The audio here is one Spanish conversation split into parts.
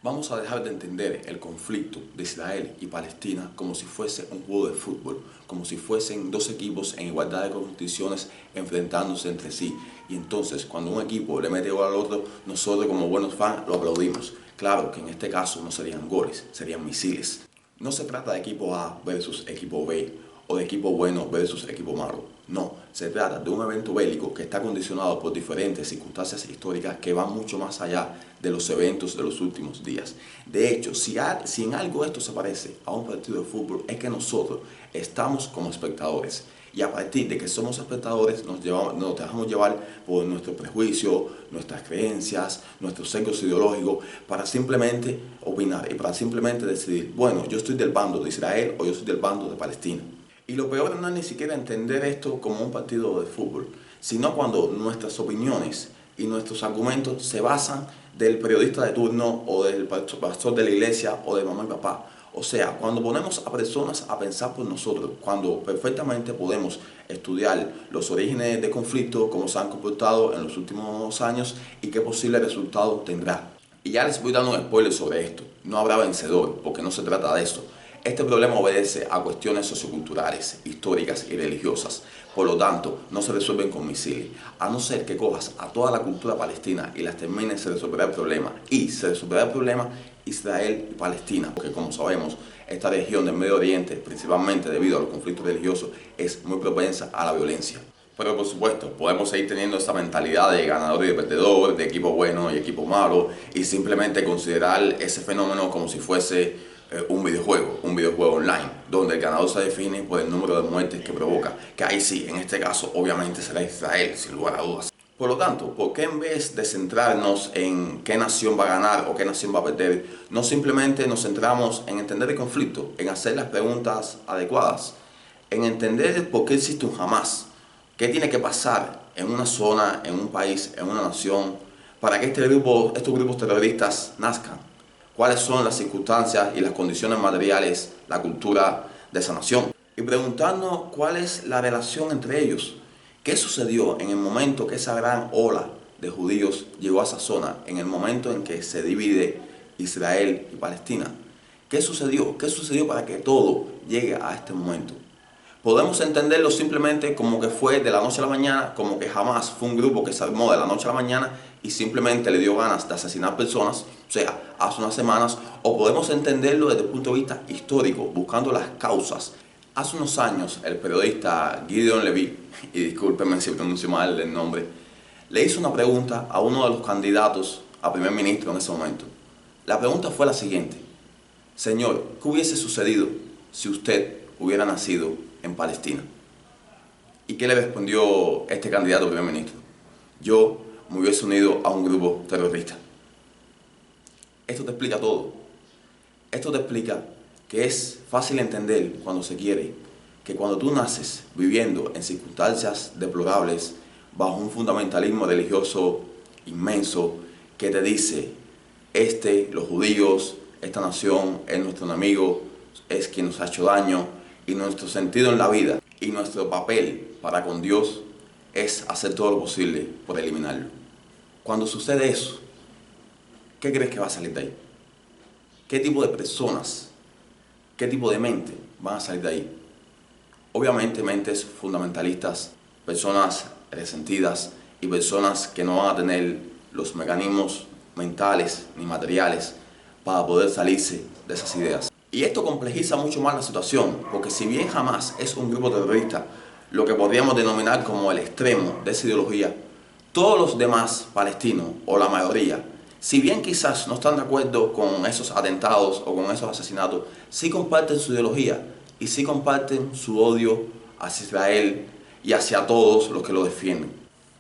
Vamos a dejar de entender el conflicto de Israel y Palestina como si fuese un juego de fútbol, como si fuesen dos equipos en igualdad de condiciones enfrentándose entre sí. Y entonces, cuando un equipo le mete gol al otro, nosotros como buenos fans lo aplaudimos. Claro que en este caso no serían goles, serían misiles. No se trata de equipo A versus equipo B o de equipo bueno versus equipo malo. No, se trata de un evento bélico que está condicionado por diferentes circunstancias históricas que van mucho más allá de los eventos de los últimos días. De hecho, si en algo esto se parece a un partido de fútbol, es que nosotros estamos como espectadores. Y a partir de que somos espectadores, nos dejamos llevar por nuestro prejuicio, nuestras creencias, nuestros sesgos ideológicos, para simplemente opinar y para simplemente decidir, bueno, yo estoy del bando de Israel o yo soy del bando de Palestina. Y lo peor no es ni siquiera entender esto como un partido de fútbol, sino cuando nuestras opiniones y nuestros argumentos se basan del periodista de turno o del pastor de la iglesia o de mamá y papá. O sea, cuando ponemos a personas a pensar por nosotros, cuando perfectamente podemos estudiar los orígenes de conflicto, cómo se han comportado en los últimos años y qué posible resultado tendrá. Y ya les voy dando un spoiler sobre esto. No habrá vencedor, porque no se trata de esto. Este problema obedece a cuestiones socioculturales, históricas y religiosas. Por lo tanto, no se resuelven con misiles. A no ser que cojas a toda la cultura palestina y las termines, se resolverá el problema. Y se resolverá el problema Israel y Palestina. Porque como sabemos, esta región del Medio Oriente, principalmente debido a los conflictos religiosos, es muy propensa a la violencia. Pero por supuesto, podemos seguir teniendo esa mentalidad de ganador y de perdedor, de equipo bueno y equipo malo, y simplemente considerar ese fenómeno como si fuese un videojuego online, donde el ganador se define por el número de muertes que provoca, que ahí sí, en este caso, obviamente será Israel, sin lugar a dudas. Por lo tanto, ¿por qué en vez de centrarnos en qué nación va a ganar o qué nación va a perder, no simplemente nos centramos en entender el conflicto, en hacer las preguntas adecuadas, en entender por qué existe un Hamas? ¿Qué tiene que pasar en una zona, en un país, en una nación, para que estos grupos terroristas nazcan? ¿Cuáles son las circunstancias y las condiciones materiales, la cultura de esa nación? Y preguntarnos cuál es la relación entre ellos. ¿Qué sucedió en el momento que esa gran ola de judíos llegó a esa zona, en el momento en que se divide Israel y Palestina? ¿Qué sucedió? ¿Qué sucedió para que todo llegue a este momento? Podemos entenderlo simplemente como que fue de la noche a la mañana, como que jamás fue un grupo que se armó de la noche a la mañana y simplemente le dio ganas de asesinar personas, o sea, hace unas semanas, o podemos entenderlo desde el punto de vista histórico, buscando las causas. Hace unos años, el periodista Gideon Levy, y discúlpenme si pronuncio mal el nombre, le hizo una pregunta a uno de los candidatos a primer ministro en ese momento. La pregunta fue la siguiente: Señor, ¿qué hubiese sucedido si usted hubiera nacido en Palestina? ¿Y qué le respondió este candidato a primer ministro? Yo me hubiese unido a un grupo terrorista. Esto te explica todo. Esto te explica que es fácil entender cuando se quiere que cuando tú naces viviendo en circunstancias deplorables, bajo un fundamentalismo religioso inmenso que te dice, los judíos, esta nación es nuestro enemigo, es quien nos ha hecho daño, y nuestro sentido en la vida y nuestro papel para con Dios es hacer todo lo posible por eliminarlo. Cuando sucede eso, ¿qué crees que va a salir de ahí? ¿Qué tipo de personas, qué tipo de mente van a salir de ahí? Obviamente mentes fundamentalistas, personas resentidas y personas que no van a tener los mecanismos mentales ni materiales para poder salirse de esas ideas. Y esto complejiza mucho más la situación, porque si bien Hamas es un grupo terrorista, lo que podríamos denominar como el extremo de esa ideología, todos los demás palestinos, o la mayoría, si bien quizás no están de acuerdo con esos atentados o con esos asesinatos, sí comparten su ideología y sí comparten su odio hacia Israel y hacia todos los que lo defienden.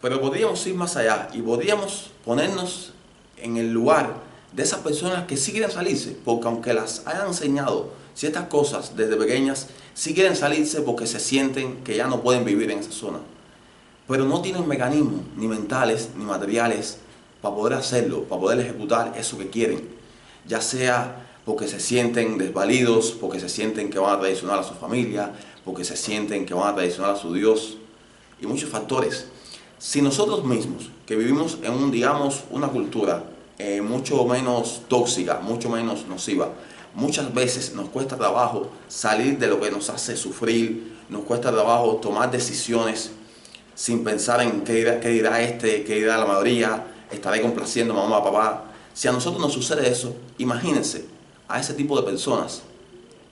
Pero podríamos ir más allá y podríamos ponernos en el lugar de esas personas que sí quieren salirse, porque aunque las hayan enseñado ciertas cosas desde pequeñas, sí quieren salirse porque se sienten que ya no pueden vivir en esa zona. Pero no tienen mecanismos, ni mentales, ni materiales, para poder hacerlo, para poder ejecutar eso que quieren. Ya sea porque se sienten desvalidos, porque se sienten que van a traicionar a su familia, porque se sienten que van a traicionar a su Dios, y muchos factores. Si nosotros mismos, que vivimos en digamos, una cultura mucho menos tóxica, mucho menos nociva. Muchas veces nos cuesta trabajo salir de lo que nos hace sufrir, nos cuesta trabajo tomar decisiones sin pensar en qué dirá este, qué dirá la mayoría, estaré complaciendo a mamá, a papá. Si a nosotros nos sucede eso, imagínense a ese tipo de personas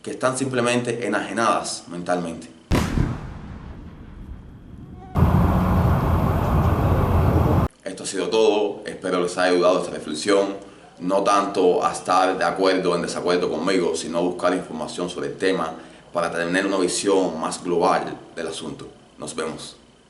que están simplemente enajenadas mentalmente. Esto ha sido todo, espero les haya ayudado esta reflexión, no tanto a estar de acuerdo o en desacuerdo conmigo, sino a buscar información sobre el tema para tener una visión más global del asunto. Nos vemos.